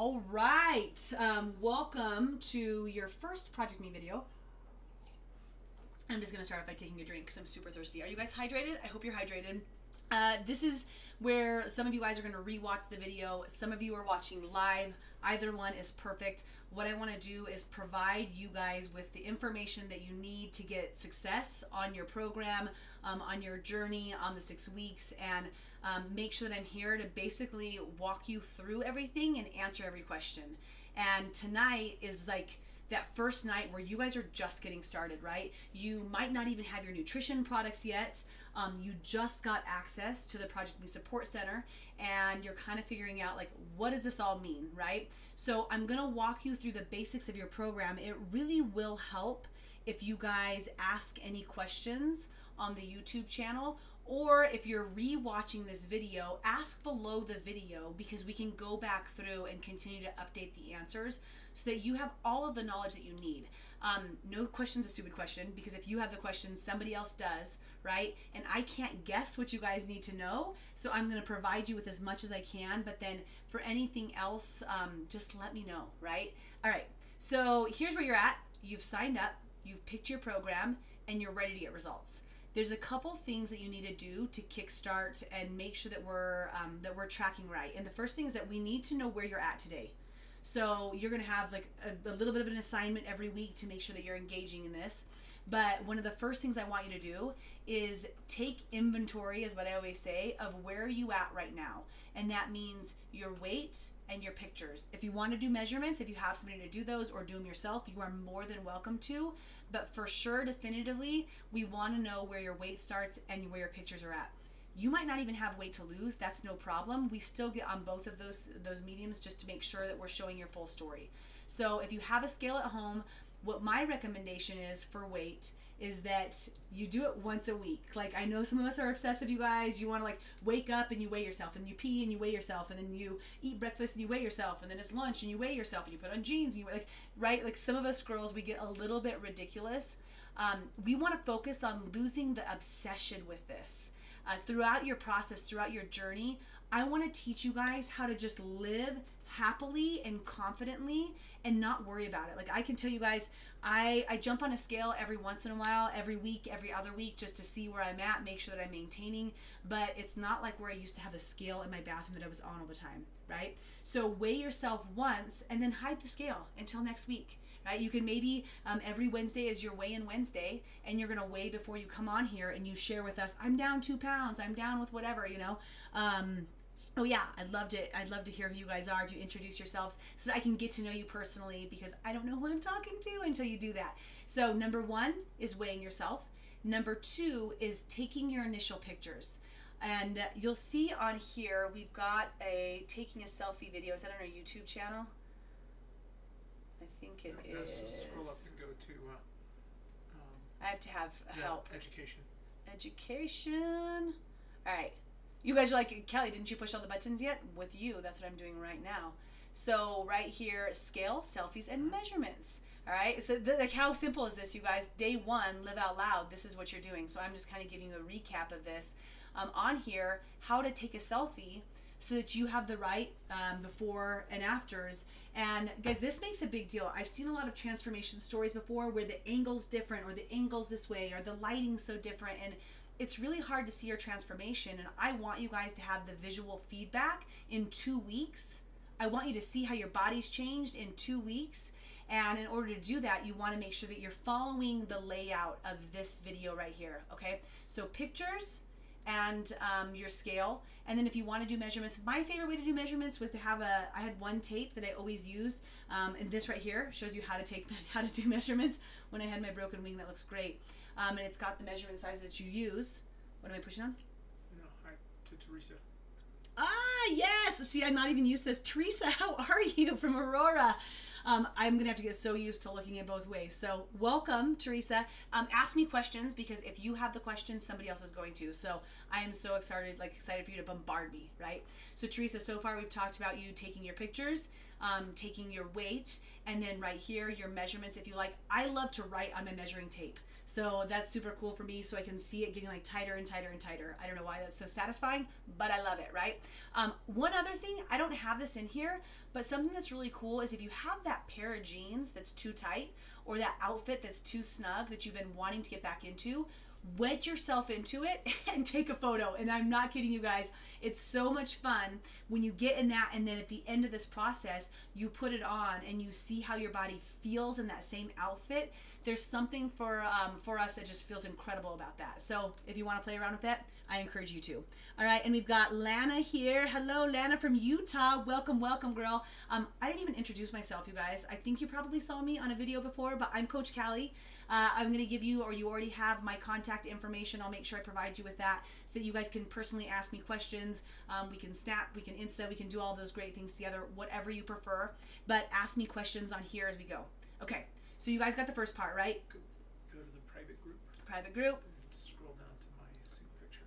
All right, welcome to your first Project Me video. I'm just gonna start off by taking a drink because I'm super thirsty. Are you guys hydrated? I hope you're hydrated. This is where some of you guys are going to rewatch the video. Some of you are watching live. Either one is perfect. What I want to do is provide you guys with the information that you need to get success on your program, on your journey, on the 6 weeks, and make sure that I'm here to basically walk you through everything and answer every question. And tonight is like that first night where you guys are just getting started, right? You might not even have your nutrition products yet. You just got access to the Project Me Support Center and you're kind of figuring out like, what does this all mean, right? So I'm gonna walk you through the basics of your program. It really will help if you guys ask any questions on the YouTube channel, or if you're re-watching this video, ask below the video because we can go back through and continue to update the answers so that you have all of the knowledge that you need. No question's a stupid question, because if you have the question, somebody else does, right? And I can't guess what you guys need to know, so I'm gonna provide you with as much as I can, but then for anything else, just let me know, right? All right, so here's where you're at. You've signed up, you've picked your program, and you're ready to get results. There's a couple things that you need to do to kickstart and make sure that we're tracking right. And the first thing is that we need to know where you're at today. So you're gonna have like a little bit of an assignment every week to make sure that you're engaging in this. But one of the first things I want you to do is take inventory, is what I always say, of where you at right now. And that means your weight and your pictures. If you want to do measurements, if you have somebody to do those or do them yourself, you are more than welcome to. But for sure, definitively, we want to know where your weight starts and where your pictures are at. You might not even have weight to lose. That's no problem. We still get on both of those mediums just to make sure that we're showing your full story. So if you have a scale at home, what my recommendation is for weight is that you do it once a week. Like, I know some of us are obsessive, you guys. You want to like wake up and you weigh yourself, and you pee and you weigh yourself, and then you eat breakfast and you weigh yourself, and then it's lunch and you weigh yourself, and you put on jeans and you like, right? Like some of us girls, we get a little bit ridiculous. We want to focus on losing the obsession with this. Throughout your process, throughout your journey, I want to teach you guys how to just live happily and confidently and not worry about it. Like, I can tell you guys, I jump on a scale every once in a while, every week, every other week, just to see where I'm at, make sure that I'm maintaining, but it's not like where I used to have a scale in my bathroom that I was on all the time, right? So weigh yourself once and then hide the scale until next week. Right? You can maybe every Wednesday is your weigh-in Wednesday, and you're gonna weigh before you come on here and you share with us, I'm down 2 pounds, I'm down with whatever, you know. Oh yeah, I'd love to hear who you guys are if you introduce yourselves so that I can get to know you personally, because I don't know who I'm talking to until you do that. So number 1 is weighing yourself. Number 2 is taking your initial pictures. And you'll see on here, we've got a taking a selfie video. Is that on our YouTube channel? I think it is. Just scroll up and go to. I have to have help. Education. Education. All right. You guys are like, Kelly, didn't you push all the buttons yet? With you, that's what I'm doing right now. So right here, scale, selfies, and measurements. All right. So like, how simple is this, you guys? Day 1, live out loud. This is what you're doing. So I'm just kind of giving you a recap of this. On here, how to take a selfie so that you have the right before and afters. And guys, this makes a big deal. I've seen a lot of transformation stories before where the angle's different, or the angle's this way, or the lighting's so different, and it's really hard to see your transformation. And I want you guys to have the visual feedback in 2 weeks. I want you to see how your body's changed in 2 weeks. And in order to do that, you want to make sure that you're following the layout of this video right here, okay? So pictures and your scale. And then if you want to do measurements, my favorite way to do measurements was to have I had one tape that I always used, and this right here shows you how to do measurements. When I had my broken wing, that looks great. And it's got the measurement size that you use. What am I pushing on? No, hi to Teresa. Ah, yes. See, I'm not even used to this. Teresa, how are you, from Aurora? I'm going to have to get so used to looking at both ways. So welcome, Teresa. Ask me questions, because if you have the questions, somebody else is going to. So I am so excited for you to bombard me, right? So Teresa, so far we've talked about you taking your pictures, taking your weight, and then right here, your measurements if you like. I love to write on my measuring tape. So that's super cool for me, so I can see it getting like tighter and tighter and tighter. I don't know why that's so satisfying, but I love it, right? One other thing, I don't have this in here, but something that's really cool is if you have that pair of jeans that's too tight or that outfit that's too snug that you've been wanting to get back into, wedge yourself into it and take a photo. And I'm not kidding you guys, it's so much fun when you get in that, and then at the end of this process you put it on and you see how your body feels in that same outfit. There's something for us that just feels incredible about that. So if you want to play around with that, I encourage you to. All right, and we've got Lana here. Hello, Lana from Utah. Welcome, welcome, girl. I didn't even introduce myself, you guys. I think you probably saw me on a video before, but I'm Coach Callie. I'm going to give you, or you already have, my contact information. I'll make sure I provide you with that so that you guys can personally ask me questions. We can Snap, we can Insta, we can do all those great things together, whatever you prefer. But ask me questions on here as we go. Okay, so you guys got the first part, right? Go to the private group. Private group. And scroll down to my suit picture.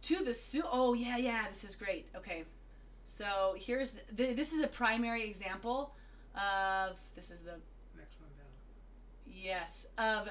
To the suit. Oh, yeah, this is great. Okay, so here's, this is a primary example of, this is the Next one down. yes, of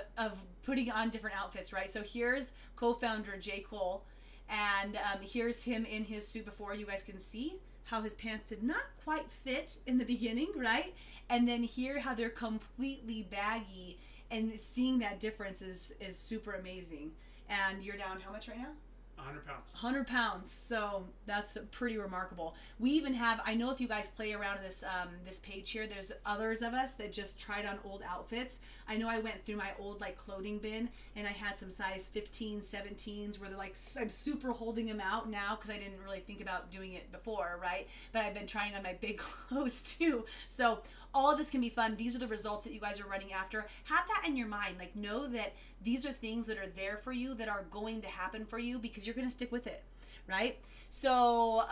putting on different outfits, right? So here's co-founder J. Cole, and here's him in his suit before. You guys can see how his pants did not quite fit in the beginning, right? And then here how they're completely baggy, and seeing that difference is super amazing. And you're down how much right now? 100 pounds. 100 pounds. So that's pretty remarkable. We even have, I know if you guys play around in this this page here, there's others of us that just tried on old outfits. I know I went through my old like clothing bin, and I had some size 15s, 17s where they're like, I'm super holding them out now because I didn't really think about doing it before, right? But I've been trying on my big clothes too. So all of this can be fun. These are the results that you guys are running after. Have that in your mind. Like, know that these are things that are there for you, that are going to happen for you, because you're going to stick with it, right? So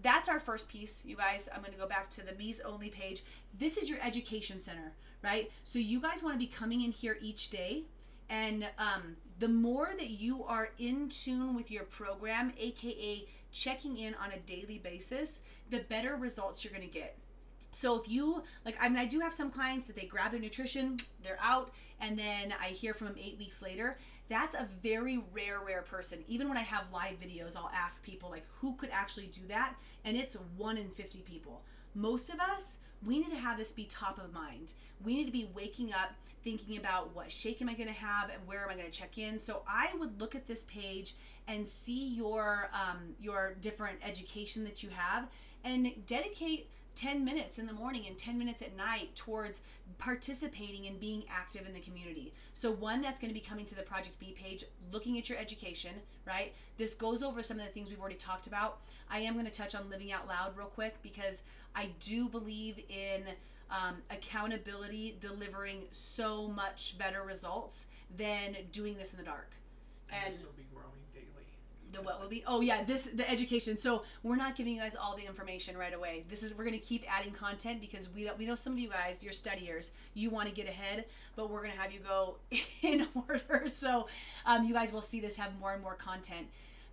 that's our first piece, you guys. I'm going to go back to the Me's Only page. This is your education center, right? So you guys want to be coming in here each day, and the more that you are in tune with your program, aka checking in on a daily basis, the better results you're going to get. So if you, like, I mean, I do have some clients that they grab their nutrition, they're out, and then I hear from them 8 weeks later. That's a very rare person. Even when I have live videos, I'll ask people, like, who could actually do that? And it's 1 in 50 people. Most of us, we need to have this be top of mind. We need to be waking up thinking about what shake am I going to have and where am I going to check in. So I would look at this page and see your different education that you have, and dedicate 10 minutes in the morning and 10 minutes at night towards participating and being active in the community. So one, that's going to be coming to the ProjectMe page, looking at your education, right? This goes over some of the things we've already talked about. I am going to touch on living out loud real quick, because I do believe in accountability delivering so much better results than doing this in the dark. And this will be growing daily. The what will be? Oh yeah, the education. So we're not giving you guys all the information right away. We're going to keep adding content, because we know some of you guys, you're studiers, you want to get ahead, but we're going to have you go in order. So you guys will see this have more and more content.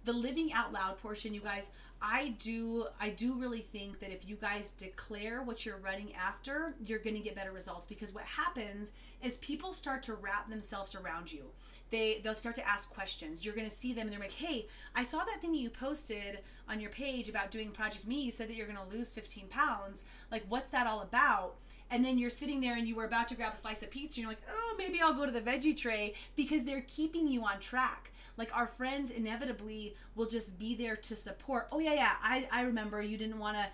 The living out loud portion, you guys, I do really think that if you guys declare what you're running after, you're going to get better results, because what happens is people start to wrap themselves around you. They'll start to ask questions. You're going to see them and they're like, hey, I saw that thing that you posted on your page about doing ProjectMe. You said that you're going to lose 15 pounds. Like, what's that all about? And then you're sitting there and you were about to grab a slice of pizza and you're like, oh, maybe I'll go to the veggie tray, because they're keeping you on track. Like, our friends inevitably will just be there to support. Oh yeah, I remember you didn't want to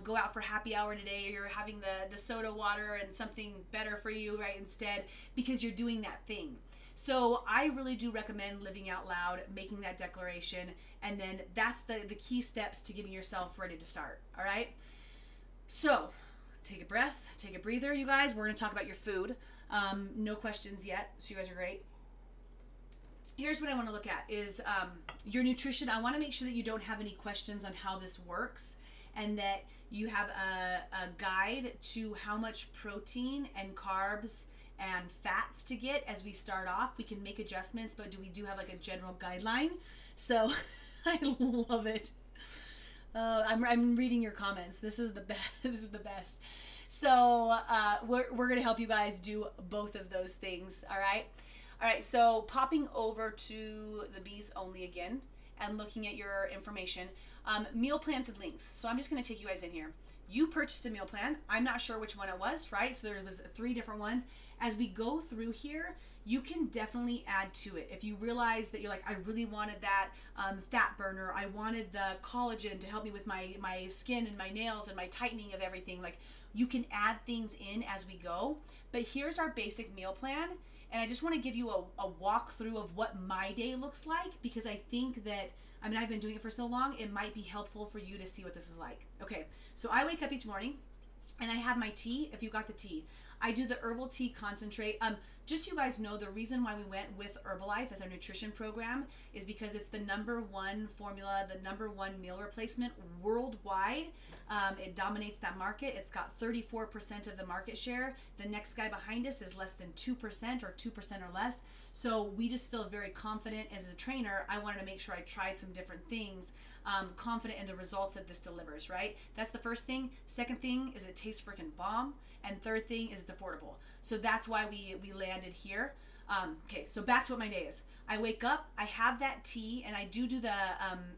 go out for happy hour today, or you're having the soda water and something better for you, right, instead, because you're doing that thing. So I really do recommend living out loud, making that declaration, and then that's the key steps to getting yourself ready to start, all right? So take a breath, take a breather, you guys. We're going to talk about your food. No questions yet, so you guys are great. Here's what I want to look at is your nutrition. I want to make sure that you don't have any questions on how this works, and that you have a guide to how much protein and carbs and fats to get as we start off. We can make adjustments, but we do have like a general guideline. So I love it. I'm reading your comments. This is the best. This is the best. So we're gonna help you guys do both of those things. All right. All right, so popping over to the Bees Only again and looking at your information, meal plans and links. So I'm just going to take you guys in here. You purchased a meal plan. I'm not sure which one it was, right? So there was 3 different ones. As we go through here, you can definitely add to it. If you realize that you're like, I really wanted that fat burner, I wanted the collagen to help me with my skin and my nails and my tightening of everything, like you can add things in as we go. But here's our basic meal plan. And I just want to give you a walkthrough of what my day looks like, because I think that, I mean, I've been doing it for so long, it might be helpful for you to see what this is like. Okay, so I wake up each morning and I have my tea, if you got the tea. I do the herbal tea concentrate. Just so you guys know, the reason why we went with Herbalife as our nutrition program is because it's the #1 formula, the #1 meal replacement worldwide. It dominates that market. It's got 34% of the market share. The next guy behind us is less than 2% or 2% or less. So we just feel very confident as a trainer. I wanted to make sure I tried some different things, confident in the results that this delivers, right? That's the first thing. Second thing is it tastes freaking bomb. And third thing is it's affordable. So that's why we landed here. Okay, so back to what my day is. I wake up, I have that tea, and I do the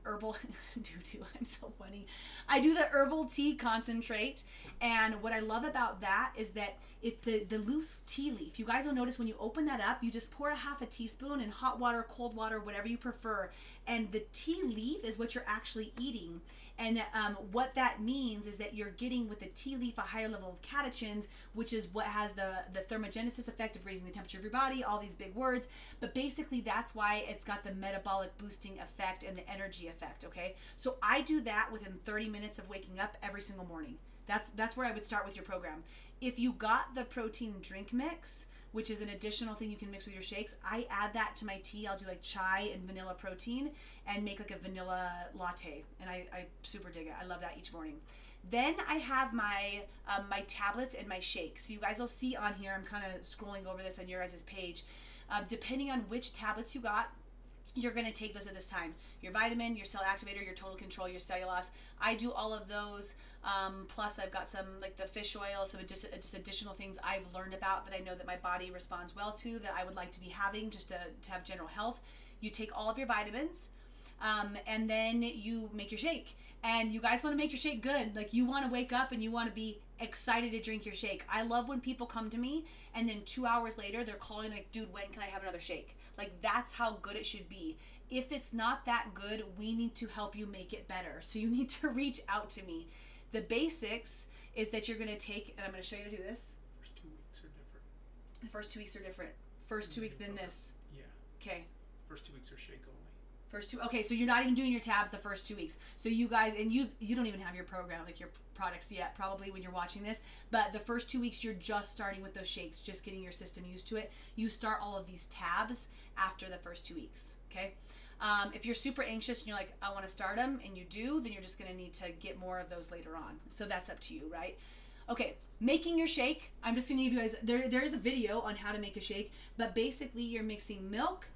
herbal, I'm so funny. I do the herbal tea concentrate, and what I love about that is that it's the loose tea leaf. You guys will notice when you open that up, you just pour a half a teaspoon in hot water, cold water, whatever you prefer, and the tea leaf is what you're actually eating. And what that means is that you're getting with the tea leaf a higher level of catechins, which is what has the thermogenesis effect of raising the temperature of your body, all these big words. But basically that's why it's got the metabolic boosting effect and the energy effect, okay? So I do that within 30 minutes of waking up every single morning. That's where I would start with your program. If you got the protein drink mix, which is an additional thing you can mix with your shakes, I add that to my tea. I'll do like chai and vanilla protein and make like a vanilla latte. And I super dig it. I love that each morning. Then I have my my tablets and my shakes. So you guys will see on here, I'm kind of scrolling over this on your guys' page. Depending on which tablets you got, you're going to take those at this time. Your vitamin, your cell activator, your total control, your cellulose. I do all of those. Plus I've got some like the fish oil, some just additional things I've learned about that I know that my body responds well to, that I would like to be having just to have general health. You take all of your vitamins, and then you make your shake. And you guys want to make your shake good. Like you want to wake up and you want to be excited to drink your shake. I love when people come to me and then 2 hours later they're calling like, dude, when can I have another shake? Like that's how good it should be. If it's not that good, we need to help you make it better. So you need to reach out to me. The basics is that you're going to take, and I'm going to show you to do this. First 2 weeks are different. The first 2 weeks are different. First 2 weeks than this. Yeah. Okay. First 2 weeks are shake only. First 2, okay, so you're not even doing your tabs the first 2 weeks. So you guys, and you don't even have your program, like your products yet, probably when you're watching this, but the first 2 weeks you're just starting with those shakes, just getting your system used to it. You start all of these tabs after the first 2 weeks, okay? If you're super anxious and you're like, I want to start them, and you do, then you're just going to need to get more of those later on. So that's up to you, right? Okay, making your shake. I'm just going to give you guys, there is a video on how to make a shake, but basically you're mixing milk,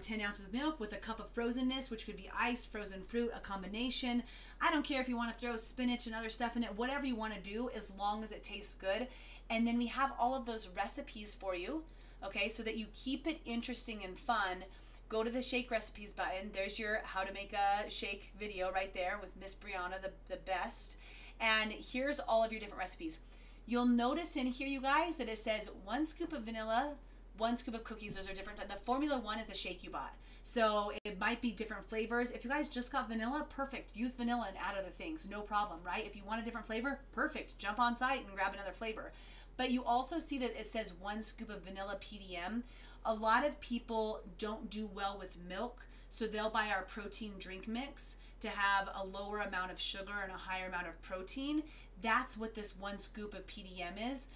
10 ounces of milk with a cup of frozenness, which could be ice, frozen fruit, a combination. I don't care if you want to throw spinach and other stuff in it, whatever you want to do, as long as it tastes good. And then we have all of those recipes for you, okay, so that you keep it interesting and fun. Go to the shake recipes button. There's your how to make a shake video right there with Miss Brianna, the best. And here's all of your different recipes. You'll notice in here, you guys, that it says 1 scoop of vanilla, 1 scoop of cookies. Those are different. The Formula 1 is the shake you bought. So it might be different flavors. If you guys just got vanilla, perfect. Use vanilla and add other things. No problem, right? If you want a different flavor, perfect. Jump on site and grab another flavor. But you also see that it says 1 scoop of vanilla PDM. A lot of people don't do well with milk, so they'll buy our protein drink mix to have a lower amount of sugar and a higher amount of protein. That's what this 1 scoop of PDM is.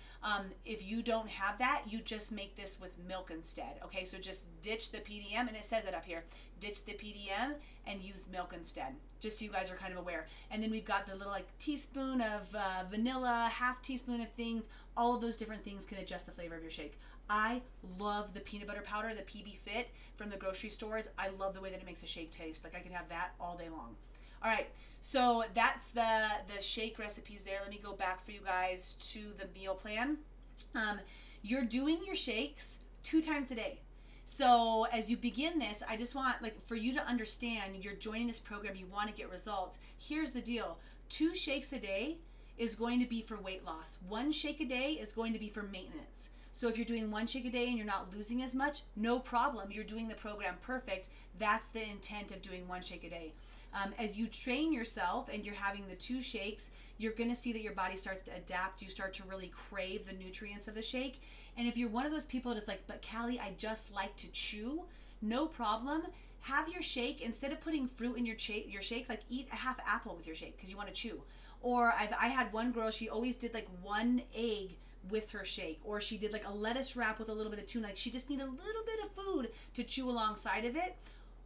If you don't have that, you just make this with milk instead. Okay, so just ditch the PDM, and it says it up here. Ditch the PDM and use milk instead, just so you guys are kind of aware. And then we've got the little like teaspoon of vanilla, half teaspoon of things. All of those different things can adjust the flavor of your shake. I love the peanut butter powder, the PB Fit from the grocery stores. I love the way that it makes a shake taste. Like I could have that all day long. All right, so that's the shake recipes there. Let me go back for you guys to the meal plan. You're doing your shakes 2 times a day. So as you begin this, I just want like for you to understand you're joining this program, you want to get results. Here's the deal. 2 shakes a day is going to be for weight loss. 1 shake a day is going to be for maintenance. So if you're doing 1 shake a day and you're not losing as much, no problem. You're doing the program perfect. That's the intent of doing 1 shake a day. As you train yourself and you're having the 2 shakes, you're going to see that your body starts to adapt. You start to really crave the nutrients of the shake. And if you're one of those people that's like, but Callie, I just like to chew, no problem. Have your shake, instead of putting fruit in your shake, like eat a half apple with your shake because you want to chew. Or I had one girl, she always did like 1 egg with her shake, or she did like a lettuce wrap with a little bit of tuna. Like she just needed a little bit of food to chew alongside of it.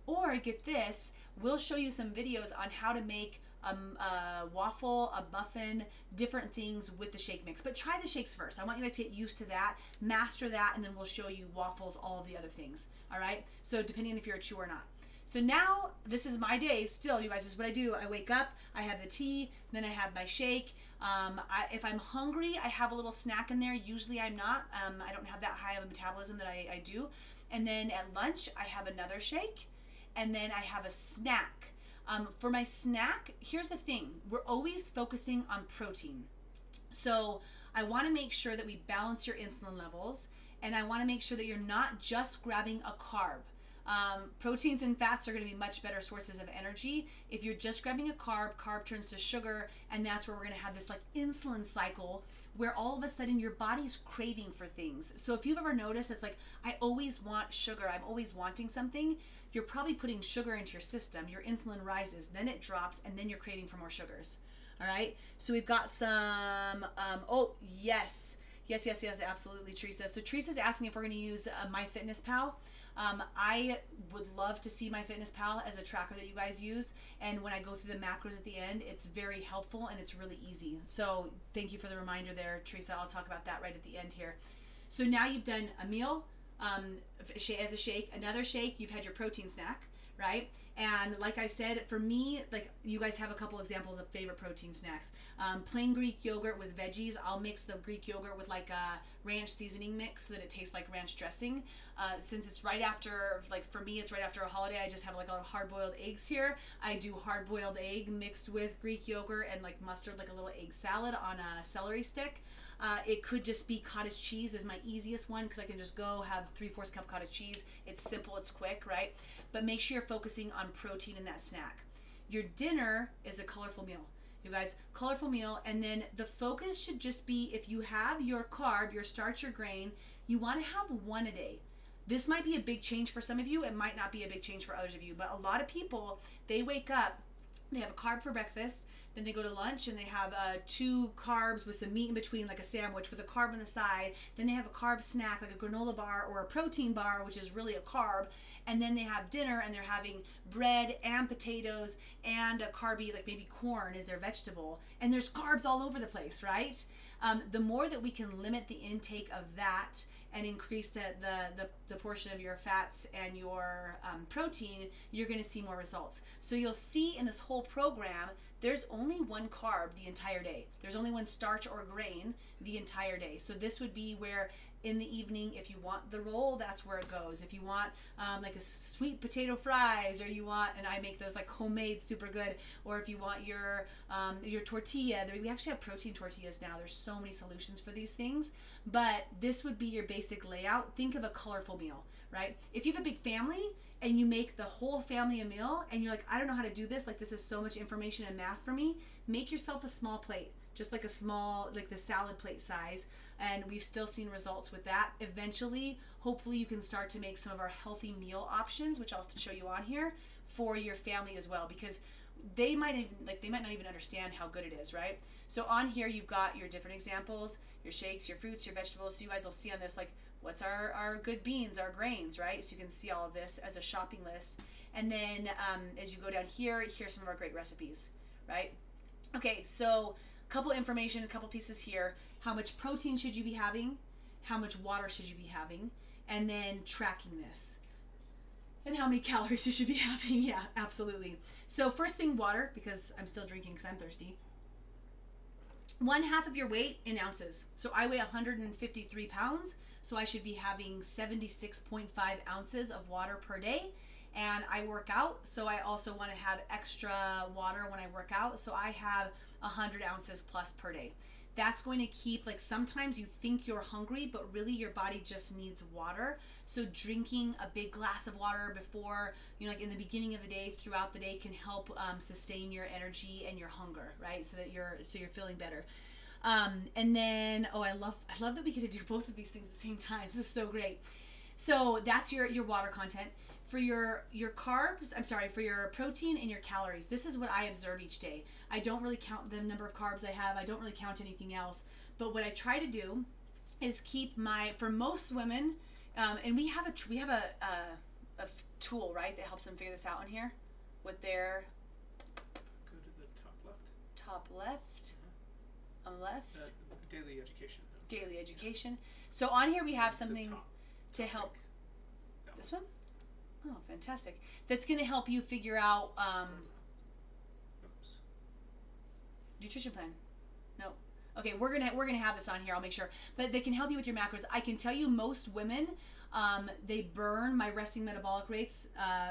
Or get this, we'll show you some videos on how to make a waffle, a muffin, different things with the shake mix. But try the shakes first. I want you guys to get used to that, master that, and then we'll show you waffles, all of the other things. All right? So depending on if you're a chewer or not. So now this is my day still, you guys. This is what I do. I wake up, I have the tea, then I have my shake. If I'm hungry, I have a little snack in there. Usually I'm not. I don't have that high of a metabolism that I do. And then at lunch, I have another shake. And then I have a snack. For my snack, here's the thing. We're always focusing on protein. So I want to make sure that we balance your insulin levels. And I want to make sure that you're not just grabbing a carb. Proteins and fats are going to be much better sources of energy. If you're just grabbing a carb turns to sugar, and that's where we're going to have this like insulin cycle where all of a sudden your body's craving for things. So if you've ever noticed, it's like, I always want sugar, I'm always wanting something, you're probably putting sugar into your system. Your insulin rises, then it drops, and then you're craving for more sugars. All right, so we've got some, oh, yes, absolutely, Teresa. So Teresa's asking if we're going to use MyFitnessPal. I would love to see MyFitnessPal as a tracker that you guys use, and when I go through the macros at the end, it's very helpful and it's really easy. So thank you for the reminder there, Teresa. I'll talk about that right at the end here. So now you've done a meal as a shake, another shake, you've had your protein snack, right? And like I said, for me, like you guys have a couple examples of favorite protein snacks. Plain Greek yogurt with veggies. I'll mix the Greek yogurt with like a ranch seasoning mix so that it tastes like ranch dressing. Since it's right after, like for me, it's right after a holiday, I just have like a lot of hard-boiled eggs here. I do hard-boiled egg mixed with Greek yogurt and like mustard, like a little egg salad on a celery stick. It could just be cottage cheese is my easiest one because I can just go have 3/4 cup cottage cheese. It's simple, it's quick, right? But make sure you're focusing on protein in that snack. Your dinner is a colorful meal. You guys, colorful meal, and then the focus should just be if you have your carb, your starch, your grain, you want to have 1 a day. This might be a big change for some of you. It might not be a big change for others of you, but a lot of people, they wake up, they have a carb for breakfast, then they go to lunch and they have 2 carbs with some meat in between, like a sandwich with a carb on the side. Then they have a carb snack, like a granola bar or a protein bar, which is really a carb. And then they have dinner and they're having bread and potatoes and a carby, like maybe corn is their vegetable. And there's carbs all over the place, right? The more that we can limit the intake of that and increase the portion of your fats and your protein, you're going to see more results. So you'll see in this whole program, there's only 1 carb the entire day. There's only 1 starch or grain the entire day. So this would be where in the evening, if you want the roll, that's where it goes. If you want like a sweet potato fries, or you want, and I make those like homemade, super good, or if you want your tortilla, we actually have protein tortillas now. There's so many solutions for these things, but this would be your basic layout. Think of a colorful meal, right? If you have a big family and you make the whole family a meal and you're like, I don't know how to do this, like this is so much information and math for me, make yourself a small plate, just like a small, like the salad plate size. And we've still seen results with that. Eventually, hopefully you can start to make some of our healthy meal options, which I'll show you on here, for your family as well, because they might not even understand how good it is, right? So on here, you've got your different examples, your shakes, your fruits, your vegetables. So you guys will see on this, like, what's our good beans, our grains, right? So you can see all of this as a shopping list. And then as you go down here, here's some of our great recipes, right? Okay, so couple information, a couple pieces here. How much protein should you be having? How much water should you be having? And then tracking this. And how many calories you should be having. Yeah, absolutely. So first thing, water, because I'm still drinking because I'm thirsty. 1/2 of your weight in ounces. So I weigh 153 pounds. So I should be having 76.5 ounces of water per day. And I work out, so I also want to have extra water when I work out. So I have 100 ounces plus per day. That's going to keep, like, sometimes you think you're hungry, but really your body just needs water. So drinking a big glass of water before, like in the beginning of the day, throughout the day, can help sustain your energy and your hunger, right? So that you're feeling better. And then, I love that we get to do both of these things at the same time. This is so great. So that's your water content. For your carbs, for your protein and your calories, this is what I observe each day. I don't really count the number of carbs I have. I don't really count anything else. But what I try to do is keep for most women, and we have a tool, right, that helps them figure this out on here with their Go to the top left. On left. Daily education. Daily education. So on here we have something to help. That This one? Oh, fantastic. That's going to help you figure out Oops. nutrition plan. No. Okay, we're gonna have this on here. I'll make sure. But they can help you with your macros. I can tell you most women, they burn my resting metabolic rates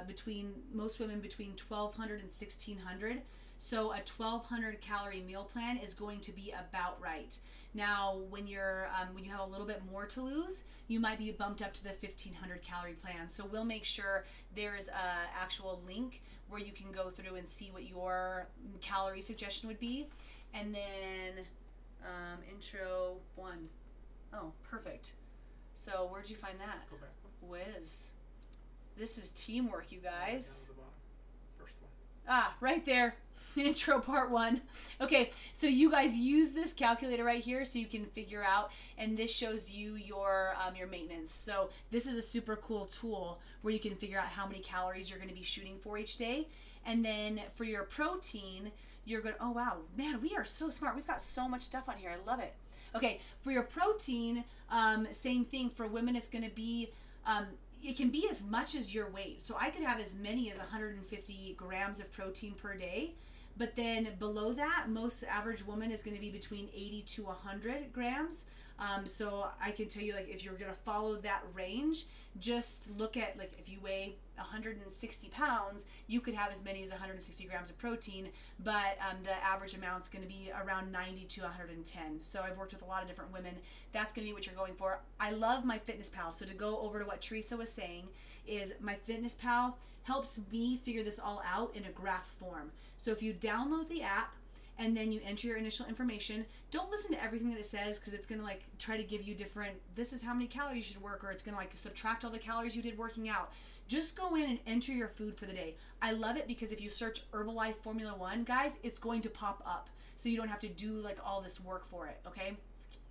between 1,200 and 1,600. So a 1,200 calorie meal plan is going to be about right. Now, when you have a little bit more to lose, you might be bumped up to the 1,500 calorie plan. So we'll make sure there's a actual link where you can go through and see what your calorie suggestion would be. And then intro 1. Oh, perfect. So where'd you find that? Go back one. Whiz. This is teamwork, you Down guys. to the bottom. First one. Ah, right there. Intro part 1. Okay, so you guys use this calculator right here so you can figure out, and this shows you your maintenance. So this is a super cool tool where you can figure out how many calories you're going to be shooting for each day. And then for your protein, you're going to, oh wow, man, we are so smart. We've got so much stuff on here. I love it. Okay, for your protein, same thing. For women, it's going to be it can be as much as your weight. So I could have as many as 150 grams of protein per day. But then below that, most average woman is going to be between 80 to 100 grams. So I can tell you, like, if you're going to follow that range, just look at, like, if you weigh 160 pounds, you could have as many as 160 grams of protein, but the average amount's going to be around 90 to 110. So I've worked with a lot of different women. That's going to be what you're going for. I love my FitnessPal. So to go over to what Teresa was saying is my FitnessPal helps me figure this all out in a graph form. So if you download the app and then you enter your initial information, don't listen to everything that it says, because it's going to, like, try to give you different, this is how many calories you should work, or it's going to, like, subtract all the calories you did working out. Just go in and enter your food for the day. I love it because if you search Herbalife Formula 1, guys, it's going to pop up. So you don't have to do, like, all this work for it, okay?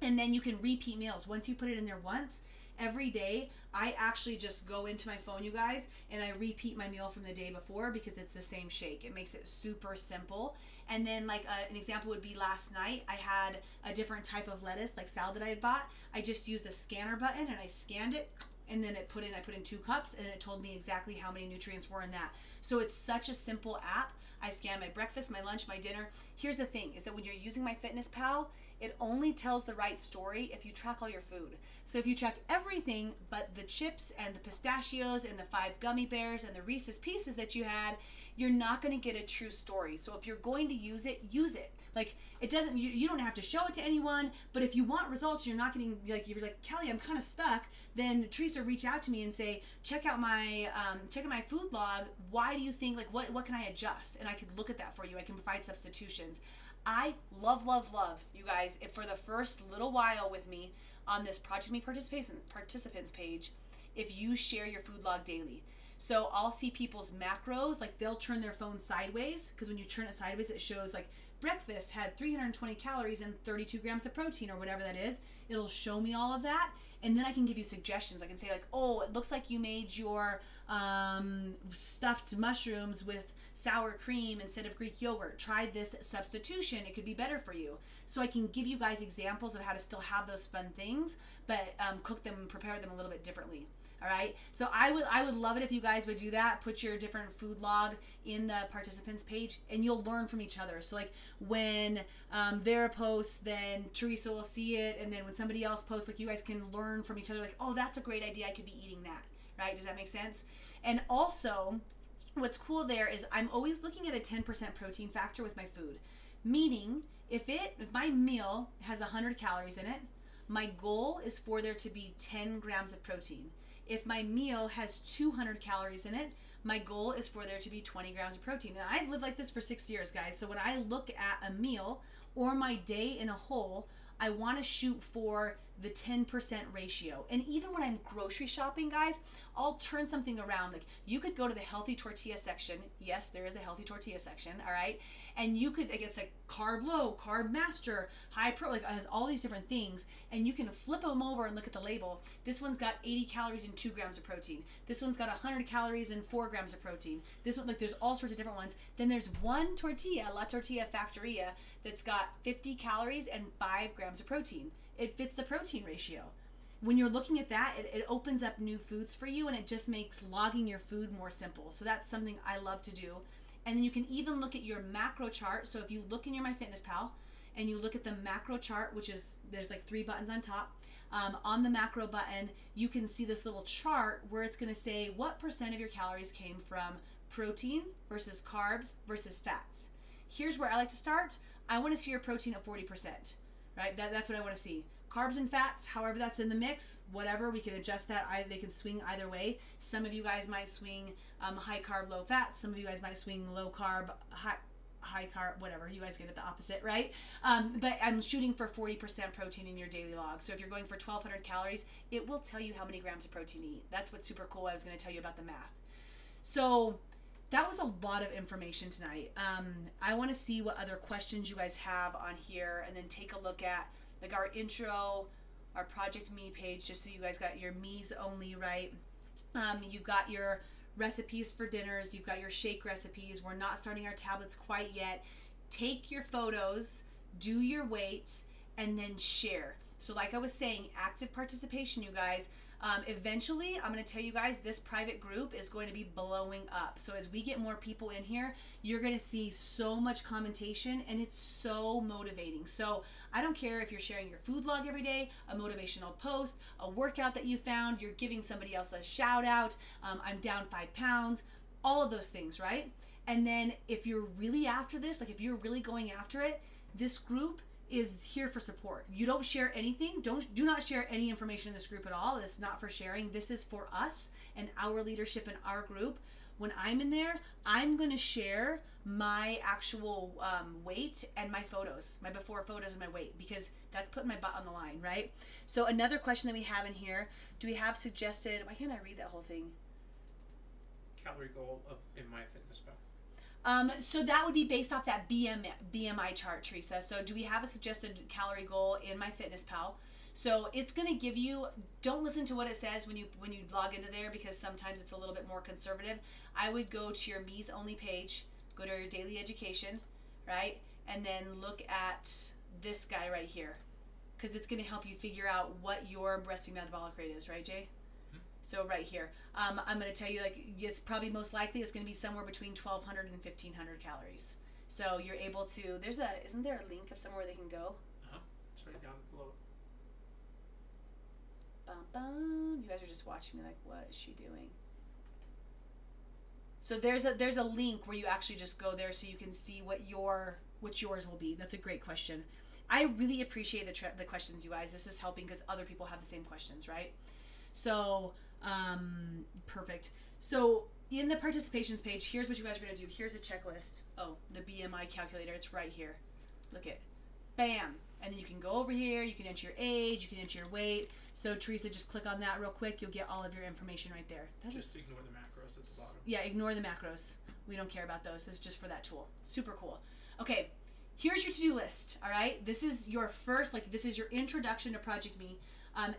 And then you can repeat meals. Once you put it in there once, every day, I actually just go into my phone, you guys, and I repeat my meal from the day before because it's the same shake. It makes it super simple. And then, like, an example would be last night, I had a different type of lettuce, like salad that I had bought. I just used the scanner button and I scanned it, and then I put in 2 cups, and it told me exactly how many nutrients were in that. So it's such a simple app. I scan my breakfast, my lunch, my dinner. Here's the thing, is that when you're using my FitnessPal, it only tells the right story if you track all your food. So if you track everything but the chips and the pistachios and the 5 gummy bears and the Reese's Pieces that you had, you're not going to get a true story. So if you're going to use it, use it. Like, it doesn't, you don't have to show it to anyone, but if you want results, you're not getting, like, you're like, Kelly, I'm kind of stuck, then Teresa, reach out to me and say, check out my food log. Why do you think, like, what can I adjust? And I could look at that for you. I can provide substitutions. I love, you guys, if for the first little while with me on this ProjectMe participants page, if you share your food log daily. So I'll see people's macros, like, they'll turn their phone sideways, because when you turn it sideways, it shows, like, breakfast had 320 calories and 32 grams of protein, or whatever that is. It'll show me all of that, and then I can give you suggestions. I can say, like, oh, it looks like you made your stuffed mushrooms with sour cream instead of Greek yogurt. Try this substitution. It could be better for you. So I can give you guys examples of how to still have those fun things, but cook them and prepare them a little bit differently. All right. So I would love it if you guys would do that. Put your different food log in the participants page, and you'll learn from each other. So like when Vera posts, then Teresa will see it, and then when somebody else posts, like you guys can learn from each other. Like, oh, that's a great idea. I could be eating that. Right? Does that make sense? And also, what's cool there is I'm always looking at a 10% protein factor with my food. Meaning, if my meal has 100 calories in it, my goal is for there to be 10 grams of protein. If my meal has 200 calories in it, my goal is for there to be 20 grams of protein. And I've lived like this for 6 years, guys. So when I look at a meal or my day in a whole, I want to shoot for the 10% ratio. And even when I'm grocery shopping, guys, I'll turn something around. Like you could go to the healthy tortilla section. Yes, there is a healthy tortilla section. All right. And you could, like, it's like carb low, carb master, high pro, like it has all these different things. And you can flip them over and look at the label. This one's got 80 calories and 2 grams of protein. This one's got 100 calories and 4 grams of protein. This one, like there's all sorts of different ones. Then there's one tortilla, La Tortilla Factoria, that's got 50 calories and 5 grams of protein. It fits the protein ratio. When you're looking at that, it opens up new foods for you, and it just makes logging your food more simple. So that's something I love to do. And then you can even look at your macro chart. So if you look in your MyFitnessPal and you look at the macro chart, which is, there's like 3 buttons on top. On the macro button, you can see this little chart where it's going to say what percent of your calories came from protein versus carbs versus fats. Here's where I like to start. I want to see your protein at 40%, right? That's what I want to see. Carbs and fats, however that's in the mix, whatever, we can adjust that. They can swing either way. Some of you guys might swing high carb, low fat. Some of you guys might swing low carb, high carb, whatever. You guys get it the opposite, right? But I'm shooting for 40% protein in your daily log. So if you're going for 1,200 calories, it will tell you how many grams of protein to eat. That's what's super cool. I was going to tell you about the math. So that was a lot of information tonight. I want to see what other questions you guys have on here, and then take a look at like our intro, our Project Me page, just so you guys got your me's only, right? You've got your recipes for dinners. You've got your shake recipes. We're not starting our tablets quite yet. Take your photos, do your weight, and then share. So like I was saying, active participation, you guys. Eventually, I'm going to tell you guys, this private group is going to be blowing up. So as we get more people in here, you're going to see so much commentation, and it's so motivating. So I don't care if you're sharing your food log every day, a motivational post, a workout that you found, you're giving somebody else a shout out, I'm down 5 pounds, all of those things, right? And then if you're really after this, like if you're really going after it, this group is here for support. You don't share anything. Do not share any information in this group at all. It's not for sharing. This is for us and our leadership and our group. When I'm in there, I'm going to share my actual weight and my photos, my before photos and my weight, because that's putting my butt on the line, right? So another question that we have in here, do we have suggested, why can't I read that whole thing? Calorie goal in MyFitnessPal. So that would be based off that BMI chart, Teresa. So do we have a suggested calorie goal in MyFitnessPal? So it's going to give you, don't listen to what it says when you log into there, because sometimes it's a little bit more conservative. I would go to your Me's Only page, go to your daily education, right? And then look at this guy right here, because it's going to help you figure out what your resting metabolic rate is, right, Jay? So right here, I'm going to tell you, like, it's probably most likely it's going to be somewhere between 1,200 and 1,500 calories. So you're able to, isn't there a link of somewhere where they can go? It's right down below. Bum, bum. You guys are just watching me like, what is she doing? So there's a link where you actually just go there so you can see what yours will be. That's a great question. I really appreciate the questions, you guys. This is helping because other people have the same questions, right? So, perfect. So in the participations page, here's what you guys are going to do. Here's a checklist. Oh, the BMI calculator. It's right here. Look it. Bam. And then you can go over here. You can enter your age. You can enter your weight. So Teresa, just click on that real quick. You'll get all of your information right there. Just ignore the macros at the bottom. Yeah, ignore the macros. We don't care about those. It's just for that tool. Super cool. Okay. Here's your to-do list. All right. This is your first, this is your introduction to Project Me.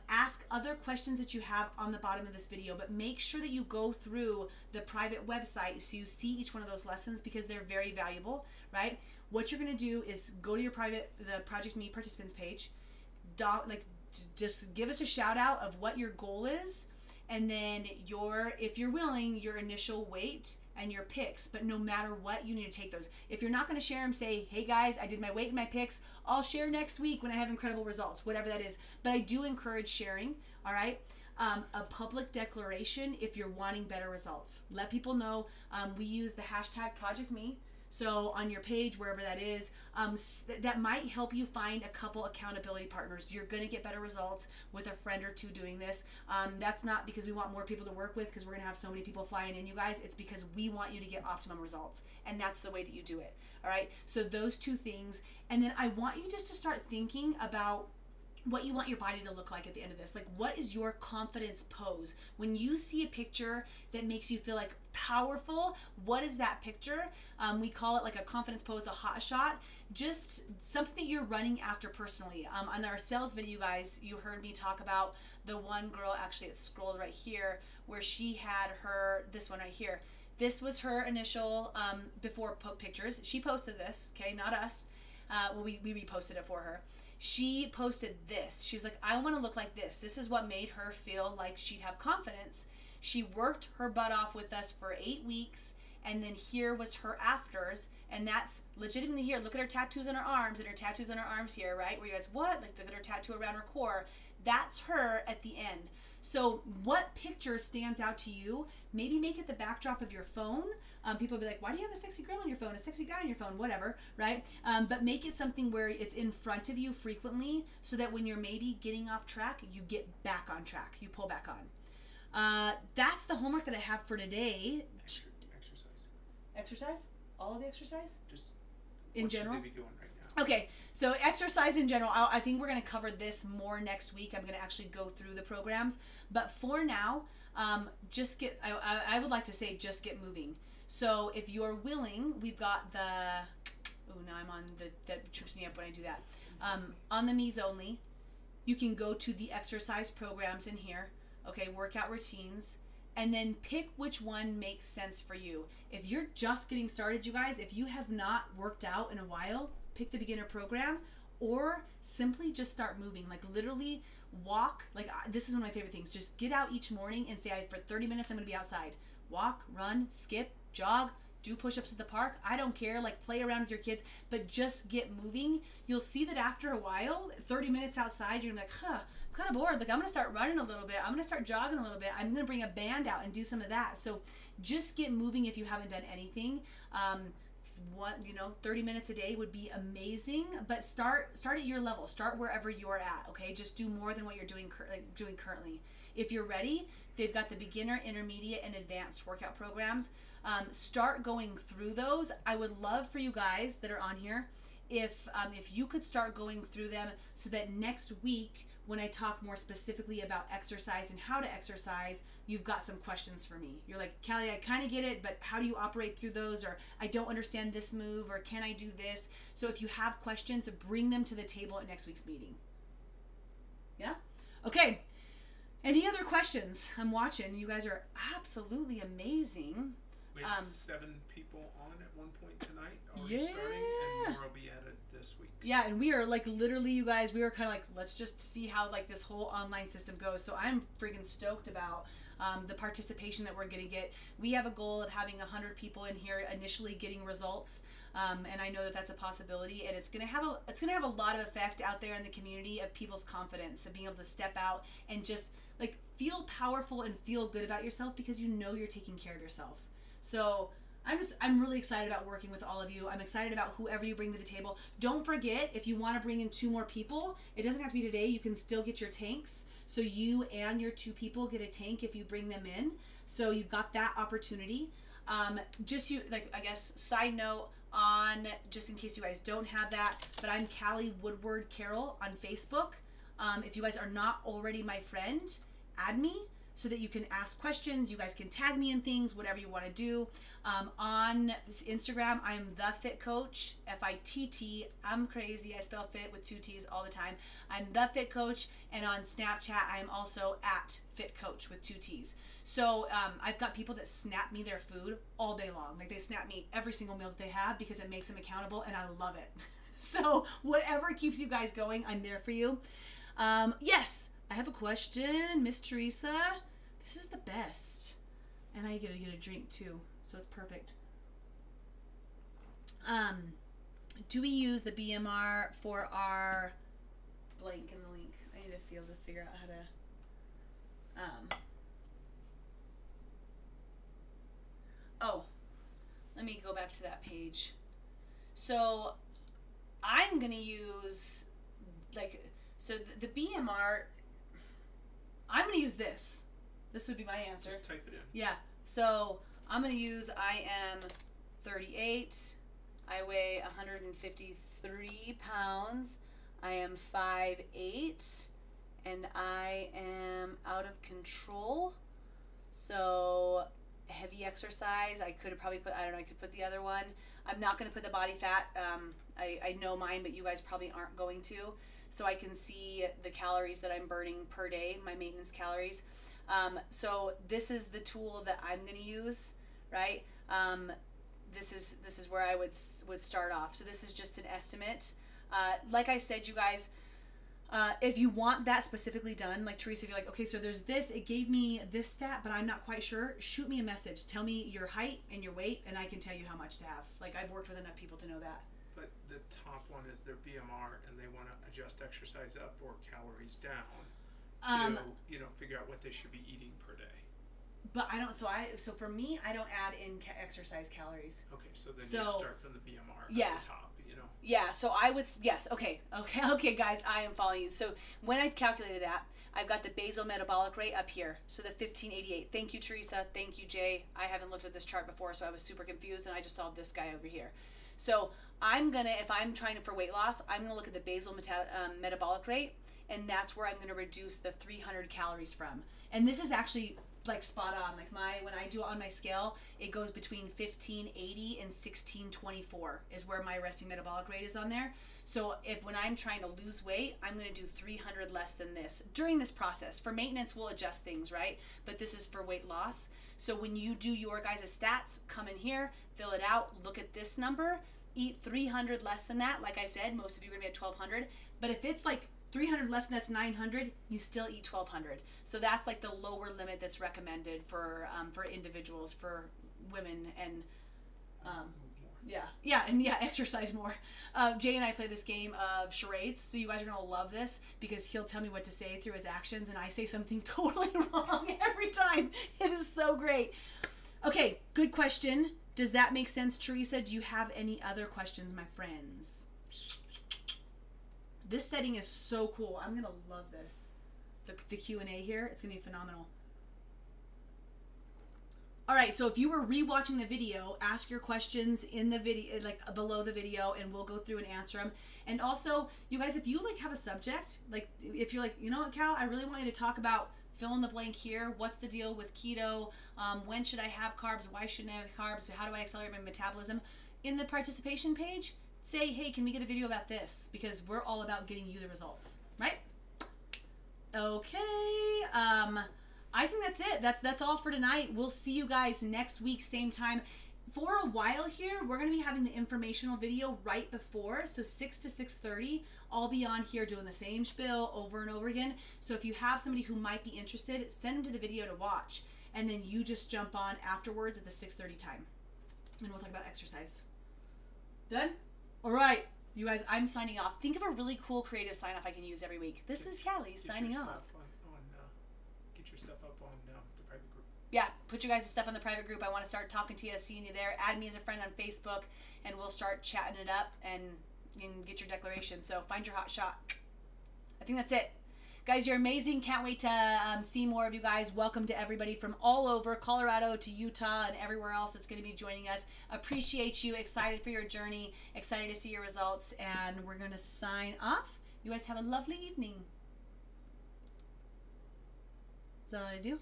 Ask other questions that you have on the bottom of this video, but make sure that you go through the private website so you see each one of those lessons, because they're very valuable, right? What you're going to do is go to your the Project Me participants page, just give us a shout out of what your goal is, and then if you're willing, your initial weight and your pics. But no matter what, you need to take those. If you're not going to share them, say, hey guys, I did my weight and my pics. I'll share next week when I have incredible results, whatever that is. But I do encourage sharing, all right? A public declaration if you're wanting better results. Let people know. We use the hashtag ProjectMe. So on your page, wherever that is, that might help you find a couple accountability partners. You're going to get better results with a friend or two doing this. That's not because we want more people to work with, because we're going to have so many people flying in, you guys. It's because we want you to get optimum results. And that's the way that you do it. All right. So those two things. And then I want you just to start thinking about what you want your body to look like at the end of this. Like, what is your confidence pose? When you see a picture that makes you feel like powerful, what is that picture? We call it like a confidence pose, a hot shot. Just something that you're running after personally. On our sales video, you guys, you heard me talk about the one girl, actually it scrolled right here, where she had this one right here. This was her initial before pictures. She posted this, okay, not us. Well, we reposted it for her. She posted this. She's like, I want to look like this. This is what made her feel like she'd have confidence. She worked her butt off with us for 8 weeks, and then here was her afters, and that's legitimately here. Look at her tattoos on her arms, and her tattoos on her arms here, right? Where you guys, what? Like, look at her tattoo around her core. That's her at the end. So what picture stands out to you? Maybe make it the backdrop of your phone. People will be like, why do you have a sexy girl on your phone, a sexy guy on your phone, whatever, right? But make it something where it's in front of you frequently, so that when you're maybe getting off track, you get back on track. You pull back on. That's the homework that I have for today. Exercise. Exercise? All of the exercise? Just in general? What should they be doing right now? Okay, so exercise in general, I think we're going to cover this more next week. I'm going to actually go through the programs. But for now, I would like to say just get moving. So if you're willing, we've got that trips me up when I do that. On the Me's Only, you can go to the exercise programs in here, okay, workout routines, and then pick which one makes sense for you. If you're just getting started, you guys, if you have not worked out in a while, pick the beginner program, or simply just start moving. Like, literally walk. Like, this is one of my favorite things. Just get out each morning and say, for 30 minutes, I'm going to be outside. Walk, run, skip, jog, do push-ups at the park. I don't care. Like, play around with your kids, but just get moving. You'll see that after a while, 30 minutes outside, you're gonna be like, I'm kind of bored. Like, I'm gonna start running a little bit. I'm gonna start jogging a little bit. I'm gonna bring a band out and do some of that. So just get moving if you haven't done anything. 30 minutes a day would be amazing, but start at your level. Start wherever you're at, okay? Just do more than what you're doing currently. If you're ready, they've got the beginner, intermediate, and advanced workout programs. Start going through those. I would love for you guys that are on here, if you could start going through them, so that next week, when I talk more specifically about exercise and how to exercise, you've got some questions for me. You're like, Callie, I kind of get it, but how do you operate through those? Or I don't understand this move, or can I do this? So if you have questions, bring them to the table at next week's meeting. Yeah? Okay. Any other questions? I'm watching. You guys are absolutely amazing. We had 7 people on at one point tonight already yeah. starting, and more will be added this week. Yeah, and we are like, literally, you guys, we were kind of like, let's just see how like this whole online system goes. So I'm freaking stoked about the participation that we're going to get. We have a goal of having 100 people in here initially getting results, and I know that that's a possibility, and it's going to have a lot of effect out there in the community of people's confidence, of being able to step out and just like feel powerful and feel good about yourself, because you know you're taking care of yourself. So I'm really excited about working with all of you. I'm excited about whoever you bring to the table. Don't forget, if you want to bring in 2 more people, it doesn't have to be today. You can still get your tanks. So you and your 2 people get a tank if you bring them in. So you've got that opportunity. I guess, side note on, just in case you guys don't have that, but I'm Callie Woodward Carroll on Facebook. If you guys are not already my friend, add me, so that you can ask questions. You guys can tag me in things, whatever you want to do. On Instagram, I'm The Fit Coach, F-I-T-T. I'm crazy. I spell fit with 2 T's all the time. I'm The Fit Coach. And on Snapchat, I'm also at Fit Coach with 2 T's. So I've got people that snap me their food all day long. Like, they snap me every single meal that they have, because it makes them accountable, and I love it. So whatever keeps you guys going, I'm there for you. Yes. I have a question, Miss Teresa. This is the best. And I get to get a drink too, so it's perfect. Do we use the BMR for our blank in the link? I need to be able to figure out how to... Oh, let me go back to that page. So I'm going to use, the BMR, I'm going to use this. This would be my answer. Just type it in. Yeah. So I'm going to use, I am 38. I weigh 153 pounds. I am 5'8", and I am out of control. So heavy exercise, I could have probably put, I don't know, I could put the other one. I'm not going to put the body fat. I know mine, but you guys probably aren't going to. So I can see the calories that I'm burning per day, my maintenance calories. So this is the tool that I'm going to use, right? This is where I would start off. So this is just an estimate. Like I said, you guys, if you want that specifically done, like Teresa, if you're like, okay, so there's this, it gave me this stat, but I'm not quite sure, shoot me a message. Tell me your height and your weight, and I can tell you how much to have. Like, I've worked with enough people to know that. But the top one is their BMR, and they want to adjust exercise up or calories down to, figure out what they should be eating per day. But I don't, so for me, I don't add in exercise calories. Okay, so then you start from the BMR at the top, Yeah, so I would, yes, okay, guys, I am following you. So when I calculated that, I've got the basal metabolic rate up here, so the 1588. Thank you, Teresa. Thank you, Jay. I haven't looked at this chart before, so I was super confused, and I just saw this guy over here. So I'm going to, if I'm trying for weight loss, I'm going to look at the basal metabolic rate, and that's where I'm going to reduce the 300 calories from. And this is actually like spot on. Like when I do it on my scale, it goes between 1580 and 1624 is where my resting metabolic rate is on there. So when I'm trying to lose weight, I'm going to do 300 less than this during this process. For maintenance, we'll adjust things, right? But this is for weight loss. So when you do your guys' stats, come in here, fill it out, look at this number, eat 300 less than that. Like I said, most of you are going to be at 1200. But if it's like 300 less than that's 900, you still eat 1200. So that's like the lower limit that's recommended for individuals, for women, and exercise more. Jay and I play this game of charades, so you guys are gonna love this because he'll tell me what to say through his actions, and I say something totally wrong every time. It is so great. Okay, good question. Does that make sense, Teresa? Do you have any other questions, my friends? This setting is so cool. I'm gonna love this. The Q&A here, it's gonna be phenomenal. All right, so if you were rewatching the video, ask your questions in the video, like below the video, and we'll go through and answer them. And also, you guys, if you like have a subject, like if you're like, you know what, Cal, I really want you to talk about fill in the blank here. What's the deal with keto? When should I have carbs? Why shouldn't I have carbs? How do I accelerate my metabolism? In the participation page, say, hey, can we get a video about this? Because we're all about getting you the results, right? Okay, I think that's it. That's all for tonight. We'll see you guys next week, same time. For a while here, we're going to be having the informational video right before, so 6 to 6:30. I'll be on here doing the same spiel over and over again. So if you have somebody who might be interested, send them to the video to watch, and then you just jump on afterwards at the 6:30 time, and we'll talk about exercise. Done? All right, you guys, I'm signing off. Think of a really cool creative sign-off I can use every week. This is Callie signing off. Get your stuff up on the private group. Yeah, put your guys' stuff on the private group. I want to start talking to you, seeing you there. Add me as a friend on Facebook, and we'll start chatting it up and get your declaration. So find your hot shot. I think that's it. Guys, you're amazing. Can't wait to see more of you guys. Welcome to everybody from all over, Colorado to Utah and everywhere else that's going to be joining us. Appreciate you. Excited for your journey. Excited to see your results. And we're going to sign off. You guys have a lovely evening. Is that all I do?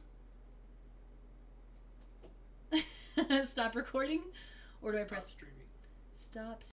Stop recording? Or do I press? Stop streaming. Stop.